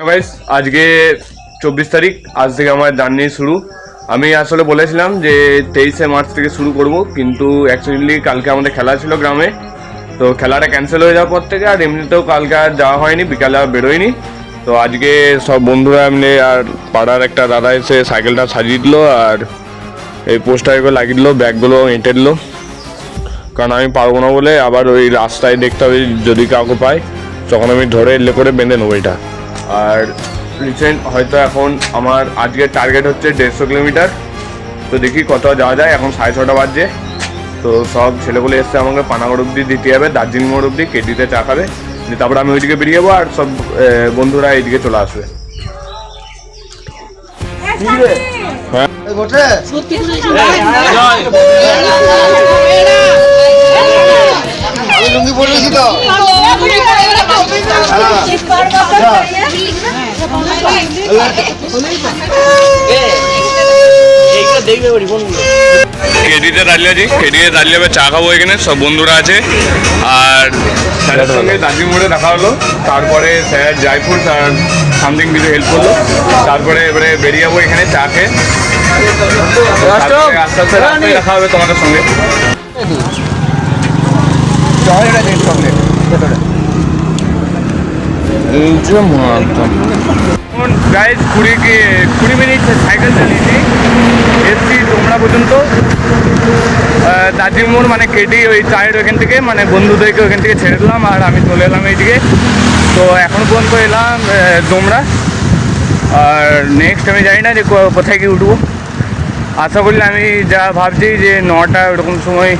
Guys আজকে 24 তারিখ, আজ থেকে আমার জার্নি শুরু। আমি আসলে বলেছিলাম যে 23শে মার্চ থেকে শুরু করব, কিন্তু অ্যাকচুয়ালি কালকে আমাদের খেলা ছিল গ্রামে, তো খেলাটা ক্যান্সেল হয়ে যাওয়ার পর থেকে আর এমনিতেও কালকে আর যাওয়া হয়নি, বিকালে আর বেরোয়নি। তো আজকে সব বন্ধুরা মিলে আর পাড়ার একটা দাদা এসে সাইকেলটা সাজিয়ে দিল আর এই পোস্টারগুলো লাগিয়ে দিল, ব্যাগগুলো এঁটে দিল, কারণ আমি পারবো না বলে আবার ওই রাস্তায় দেখতে হবে, যদি কাউকে পাই তখন আমি ধরে এলে করে বেঁধে নেবো এটা। আর রিসেন্ট হয়তো এখন আমার আজকের টার্গেট হচ্ছে 150 কিলোমিটার, তো দেখি কত যাওয়া যায়। এখন 6:30 বাজছে, তো সব ছেলেগুলো এসছে আমাকে পানাগড় অব্দি দিতে হবে, দার্জিলিং মোড় অব্দি কেটিতে চা খাবে, তারপরে আমি ওইদিকে বেরিয়ে যাবো আর সব বন্ধুরা এইদিকে চলে আসবে। হ্যাঁ লুঙ্গি পড়েছি তো কেডিতে দাঁড়িয়ে চা খাবো, এখানে সব বন্ধুরা আছে। আর স্যারের সঙ্গে দার্জিলিং মোড়ে দেখা হলো, তারপরে স্যার জয়পুর স্যার সামথিং কিছু হেল্প করলো, তারপরে এবারে বেরিয়ে যাবো এখানে চা খেয়ে। আস্তে আস্তে রাস্তায় দেখা হবে তোমাদের সঙ্গে। গাইজ 20 মিনিট সাইকেল চালিয়েছি, এসছি ডোমরা পর্যন্ত, দার্জিলিং মোড় মানে কেটি ওই চায়ের ওইখান থেকে, মানে বন্ধুদেরকে ওইখান থেকে ছেড়ে দিলাম আর আমি চলে এলাম এইদিকে। তো এখন পর্যন্ত এলাম ডোমরা, আর নেক্সট আমি জানি না যে কোথায় কি উঠবো। আশা করি আমি যা ভাবছি যে 9টা ওরকম সময়,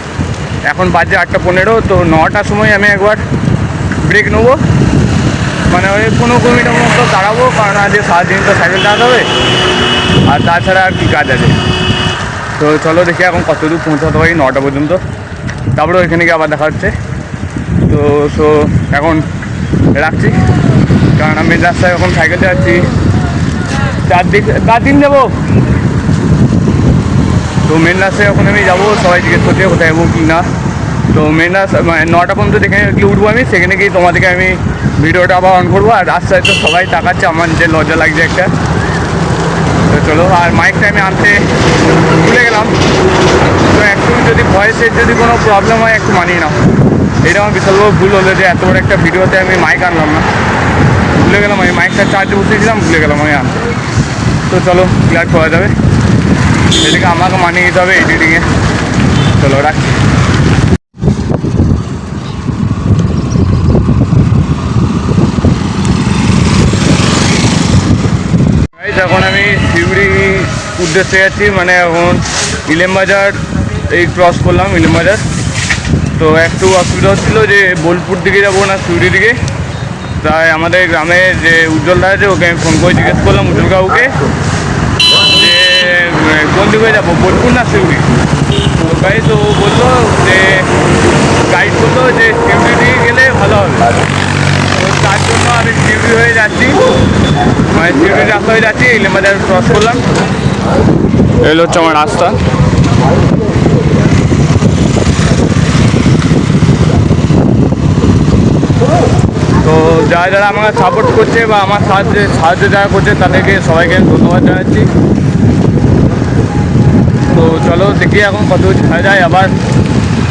এখন বাজে 8:15, তো 9টার সময় আমি একবার ব্রেক নেবো, মানে ওই 15 কিলোমিটার মতো দাঁড়াবো, কারণ আজকে সারাদিন তো সাইকেল চালাতে হবে, আর তাছাড়া আর কী কাজ আছে। তো চলো দেখি এখন কত দূর পৌঁছাতে পারি 9টা পর্যন্ত, তারপরে ওইখানে গিয়ে আবার দেখা হচ্ছে। তো এখন রাখছি, কারণ আমি রাস্তায় এখন সাইকেল চালাচ্ছি, 4 দিন যাবো। তো মেন রাস্তায় এখন আমি যাবো, সবাই জিজ্ঞেস করছে কোথায় যাবো কি না। তো মেন রাস্তা মানে 9টা পর্যন্ত যেখানে গিয়ে উঠবো আমি, সেখানে গিয়ে তোমাদেরকে আমি ভিডিওটা আবার অন করবো। আর রাস্তায় তো সবাই তাকাচ্ছে, আমার যে লজ্জা লাগছে একটা। তো চলো, আর মাইকটা আমি আনতে ভুলে গেলাম, তো একটু যদি ভয়েসের যদি কোনো প্রবলেম হয় একটু মানিয়ে নাও। এটা আমার বিশাল বড় ভুল হলো যে এত বড় একটা ভিডিওতে আমি মাইক আনলাম না, ভুলে গেলাম। আমি মাইকটা চার্জে বসিয়েছিলাম, ভুলে গেলাম আমি আনতে। তো চলো ক্লিয়ার করা যাবে, এদিকে আমাকে মানিয়ে নিতে হবে এডিটিংয়ে। চলো রাখছি। এখন আমি শিউড়ি উদ্দেশ্যে যাচ্ছি, মানে এখন ইলেমবাজার এই ক্রস করলাম, ইলেমবাজার। তো একটু অসুবিধা হচ্ছিলো যে বোলপুর দিকে যাবো না শিউড়ি দিকে, তাই আমাদের গ্রামের যে উজ্জ্বলদা আছে ওকে আমি ফোন করে জিজ্ঞেস করলাম, উজ্জ্বল কাকুকে, যে কোন দিকে যাবো, বোলপুর না শিউড়ি। তো তাই তো ও বললো যে গাইড করলো যে শিউড়ি দিকে গেলে ভালো হবে। তো তার জন্য আমি শিউড়ি হয়ে যাচ্ছি, মানে শিউড়ি রাস্তা হয়ে যাচ্ছি, ইলেমবাজার ক্রস করলাম। এলো হচ্ছে আমার রাস্তা। তো যারা আমাকে সাপোর্ট করছে বা আমার সাহায্য যারা করছে তাদেরকে সবাইকে ধন্যবাদ জানাচ্ছি। তো চলো দেখি এখন কত ছাড়া যায়। আবার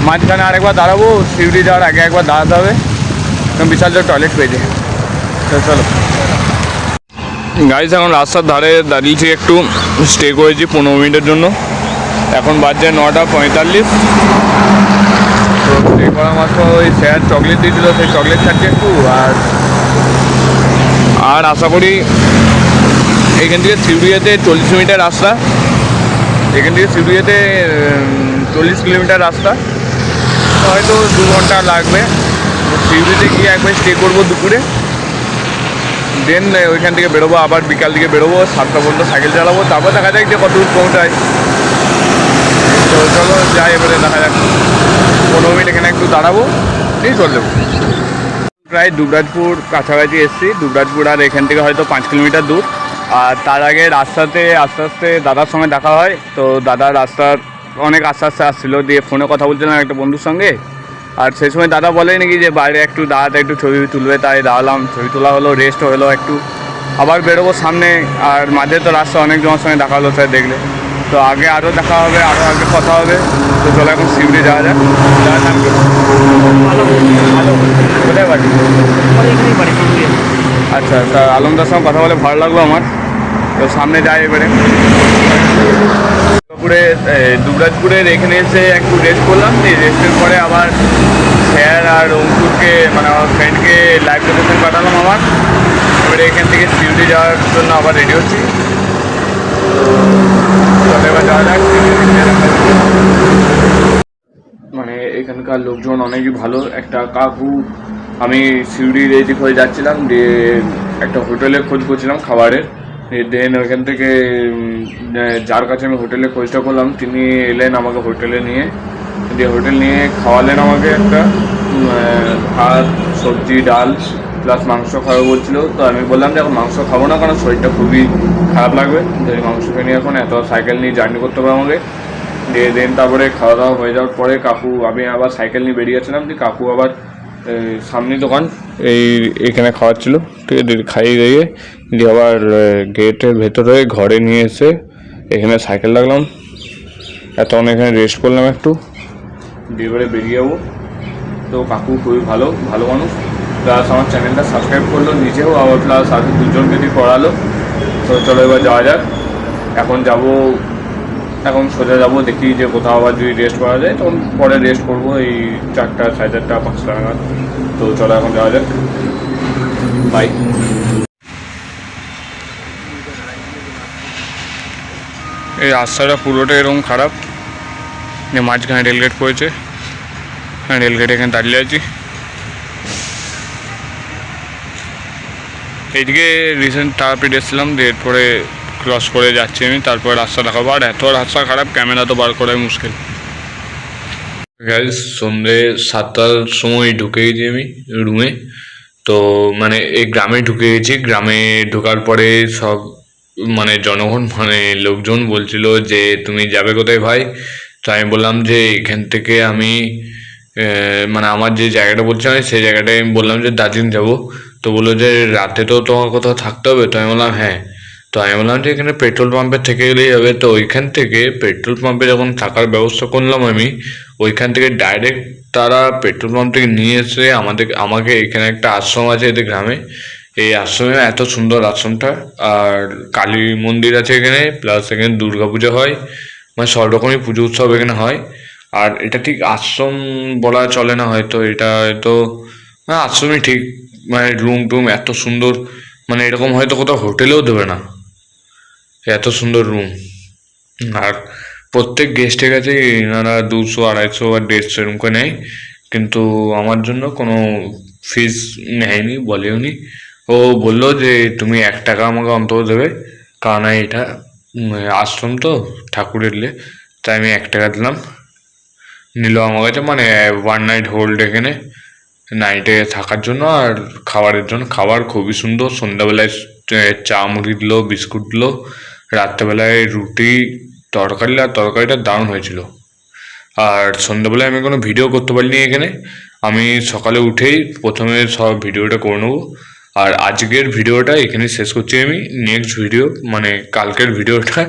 মাঝখানে আরেকবার দাঁড়াবো, শিউড়ি যাওয়ার আগে একবার দাঁড়াতে হবে, বিশাল যে টয়লেট পেয়েছে। তো চলো গাইস, এখন রাস্তার ধারে দাঁড়িয়েছি, একটু স্টে করেছি 15 মিনিটের জন্য। এখন বাজছে 9:45। তো স্টে করা মাত্র ওই স্যার চকলেট দিয়েছিল, সেই চকলেট খাচ্ছি একটু। আর আশা করি এখান থেকে শিউড়ি যেতে 40 মিনিটের রাস্তা, এখান থেকে শিউড়ি যেতে 40 কিলোমিটার রাস্তা, হয়তো 2 ঘন্টা লাগবে। শিউড়িতে গিয়ে একবার স্টে করবো দুপুরে, দেন ওইখান থেকে বেরোবো, আবার বিকাল দিকে বেরোবো, 7টা পর্যন্ত সাইকেল চালাবো, তারপর দেখা যাক যে কত দূর পৌঁছায়। তো চলো যাই, এবারে দেখা যাক। 15 মিনিট এখানে একটু দাঁড়াবো, এই চলে যাবো। প্রায় দুবরাজপুর কাছাকাছি এসেছি, দুবরাজপুর আর এখান থেকে হয়তো 5 কিলোমিটার দূর। আর তার আগে রাস্তাতে আস্তে আস্তে দাদার সঙ্গে দেখা হয়, তো দাদা রাস্তার অনেক আস্তে আস্তে আসছিলো, দিয়ে ফোনে কথা বলছিলাম একটা বন্ধুর সঙ্গে। আর সেই সময় দাদা বলে নাকি যে বাইরে একটু দাঁড়াতে, একটু ছবি তুলবে, তাই দাঁড়ালাম, ছবি তোলা হলো, রেস্ট হলো একটু। আবার বেরোবো সামনে। আর মাঝে তো রাস্তা অনেক জনের সঙ্গে দেখা হলো স্যার দেখলে, তো আগে আরও দেখা হবে, আরও আগে কথা হবে। তো চলো এখন শিউরি যাওয়া যাক। যাওয়ার নাম কি? আলো। কোথায় বাড়ি? আচ্ছা, তা আলমদার সঙ্গে কথা বলে ভালো লাগলো আমার। তো সামনে যাই এবারে। দুবরাজপুরের এখানে এসে একটু রেস্ট করলাম, দিয়ে রেস্টের পরে আবার স্যার আর অঙ্কুরকে মানে আমার ফ্রেন্ডকে লাইভ লোকেশন পাঠালাম আমার। এবারে এখান থেকে শিউরি যাওয়ার জন্য আবার রেডি হচ্ছি। চলে এবার যাওয়া যাক। মানে এখানকার লোকজন অনেকই ভালো। একটা কাকু, আমি শিউরির এই দিক হয়ে যাচ্ছিলাম, দিয়ে একটা হোটেলে খোঁজ করছিলাম খাবারের। দেন ওইখান থেকে যার কাছে আমি হোটেলে খোঁজটা করলাম তিনি এলেন আমাকে হোটেলে নিয়ে, দিয়ে হোটেল নিয়ে খাওয়ালেন আমাকে একটা ভাত, সবজি, ডাল প্লাস মাংস খাওয়া বলছিল। তো আমি বললাম যে এখন মাংস খাবো না, কারণ শরীরটা খুবই খারাপ লাগবে, যে মাংসকে নিয়ে এখন এত সাইকেল নিয়ে জার্নি করতে হবে আমাকে। দিয়ে দেন তারপরে খাওয়া দাওয়া হয়ে যাওয়ার পরে কাকু, আমি আবার সাইকেল নিয়ে বেরিয়ে গেছিলাম, দিয়ে কাকু আবার সামনে দোকান এখানে খাওয়াচ্ছিল, ঠিক আছে। খাইয়ে দিয়ে দিয়ে আবার গেটের ভেতরে ঘরে নিয়ে এসে এখানে সাইকেল লাগলাম, এতক্ষণ এখানে রেস্ট করলাম একটু, দিয়ে এবারে বেরিয়ে যাবো। তো কাকু খুবই ভালো ভালো মানুষ, প্লাস আমার চ্যানেলটা সাবস্ক্রাইব করলো নিজেও, আবার প্লাস আরও দুজনকে দিয়ে করালো। তো চলো এবার যাওয়া যাক। এখন যাব, এখন সোজা যাবো, দেখি যে কোথাও আবার যদি রেস্ট করা যায় তখন পরে রেস্ট করবো এই 4টা, 4:30, 5টা নাগাদ। তো চলো এখন যাওয়া যাক, বাই। এই রাস্তাটা পুরোটা এরকম খারাপ, যে মাঝখানে রেলগেট পড়েছে। হ্যাঁ, রেলগেট এখানে দাঁড়িয়ে আছি। এইদিকে রিসেন্ট তারাপীঠ এসেছিলাম, দিয়ে এরপরে ক্রস করে যাচ্ছি আমি, তারপরে রাস্তা দেখাবো। আর এত রাস্তা খারাপ, ক্যামেরা তো বার করাই মুশকিল। গাইস, সন্ধ্যে 7টার সময় ঢুকে গেছি আমি রুমে। তো মানে এই গ্রামে ঢুকে গেছি। গ্রামে ঢোকার পরে সব মানে জনগণ মানে লোকজন বলছিল যে তুমি যাবে কোথায় ভাই? তো আমি বললাম যে এখান থেকে আমি মানে আমার যে জায়গাটা বলছিলাম সেই জায়গাটায় আমি বললাম যে দার্জিলিং যাবো। তো বললো যে রাতে তো তোমার কোথাও থাকতে হবে। তো আমি বললাম হ্যাঁ। তো আমি বললাম যে এখানে পেট্রোল পাম্পের থেকে গেলেই হবে। তো ওইখান থেকে পেট্রোল পাম্পে যখন থাকার ব্যবস্থা করলাম আমি, ওইখান থেকে ডাইরেক্ট তারা পেট্রোল পাম্প থেকে নিয়ে এসে আমাকে এখানে একটা আশ্রম আছে এদের গ্রামে, এই আশ্রমে, এত সুন্দর আশ্রমটা। আর কালী মন্দির আছে এখানে, প্লাস এখানে দুর্গা পুজো হয়, মানে সব রকমই পুজো উৎসব এখানে হয়। আর এটা ঠিক আশ্রম বলা চলে না হয়তো, এটা হয়তো আশ্রমই ঠিক। মানে রুম টুম এত সুন্দর, মানে এরকম হয়তো কোথাও হোটেলেও দেবে না, এত সুন্দর রুম। আর প্রত্যেক গেস্টের কাছে এনারা 200, 250 আর 150 এরকম করে নেয়, কিন্তু আমার জন্য কোনো ফিস নেয়নি, বলেওনি। ও বললো যে তুমি 1 টাকা আমাকে অন্তত দেবে, কারণ এটা আশ্রম তো ঠাকুরের লে, তাই আমি 1 টাকা দিলাম। নিল আমার কাছে, মানে 1 নাইট হোল্ড এখানে, নাইটে থাকার জন্য আর খাবারের জন্য। খাবার খুবই সুন্দর। সন্ধ্যাবেলায় চা মুড়ি দিলো, বিস্কুট দিলো। রাত্রেবেলায় রুটি, তরকারি, আর তরকারিটা দারুণ হয়েছিল। আর সন্ধ্যাবেলায় আমি কোনো ভিডিও করতে পারিনি এখানে। আমি সকালে উঠেই প্রথমে সব ভিডিওটা করে নেবো। আর আজকের ভিডিওটা এখানে শেষ করছি আমি। নেক্সট ভিডিও মানে কালকের ভিডিওটা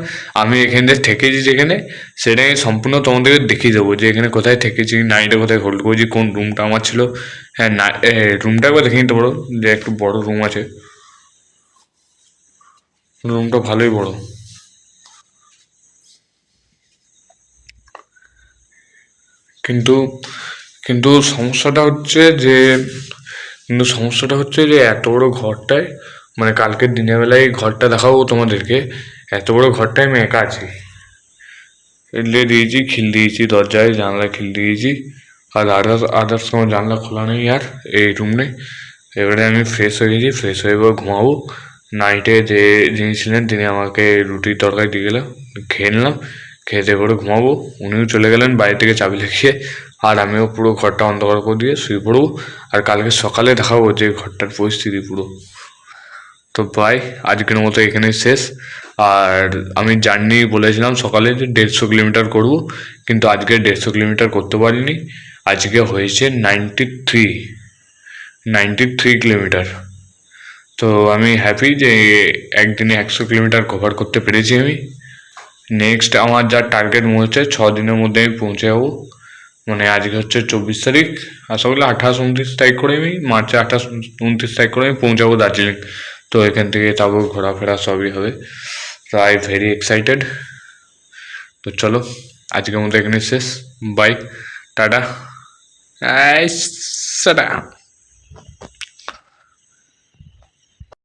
আমি এখানে থেকেছি যেখানে, সেটাই সম্পূর্ণ তোমাদেরকে দেখিয়ে দেবো যে এখানে কোথায় থেকেছি, নাইটে কোথায় হোল্ড করেছি, কোন রুমটা আমার ছিল। হ্যাঁ, না, রুমটা একবার দেখে নিতে পারো, যে একটু বড় রুম আছে, রুমটা ভালোই বড়। কিন্তু কিন্তু সমস্যাটা হচ্ছে যে এত বড় ঘরটায়, মানে কালকের দিনের বেলায় ঘরটা দেখাবো তোমাদেরকে, এত বড় ঘরটায় আমি একা আছি। এলে দিয়েছি, খিল দিয়েছি, দরজায় জানলা খিল দিয়েছি, আর আদার্স কোনো জানলা খোলা নেই আর এই রুম নেই। এবারে আমি ফ্রেশ হয়ে গেছি, ফ্রেশ হয়ে এবার ঘুমাবো। নাইটে যে যিনি ছিলেন তিনি আমাকে রুটির তরকারি দিয়ে গেলেন, খেয়ে নিলাম, খেতে করে ঘুমাবো। উনিও চলে গেলেন বাইরে থেকে চাবি লিখিয়ে, আর আমিও পুরো ঘরটা অন্ধকার করে দিয়ে শুয়ে পড়বো। আর কালকে সকালে দেখাবো যে ঘরটার পরিস্থিতি পুরো। তো বাই, আজকের মতো এখানেই শেষ। আর আমি জার্নি বলেছিলাম সকালে যে 150 কিলোমিটার করবো, কিন্তু আজকে 150 কিলোমিটার করতে পারিনি। আজকে হয়েছে 93 কিলোমিটার। তো তো আমি হ্যাপি যে একদিনে 100 কিলোমিটার কভার করতে পেরেছি আমি। নেক্সট আমার যা টার্গেট মনে হচ্ছে 6 দিনের মধ্যে আমি পৌঁছে যাবো। মানে আজকে হচ্ছে 24 তারিখ, আশা করি 28-29 তারিখ করে আমি মার্চে 28-29 তারিখ করে আমি পৌঁছাবো দার্জিলিং। তো এখান থেকে তারপর ঘোরাফেরা সবই হবে। তো আই ভেরি এক্সাইটেড। তো চলো আজকের মতো এখানে শেষ, বাই, টাটা, সাটা।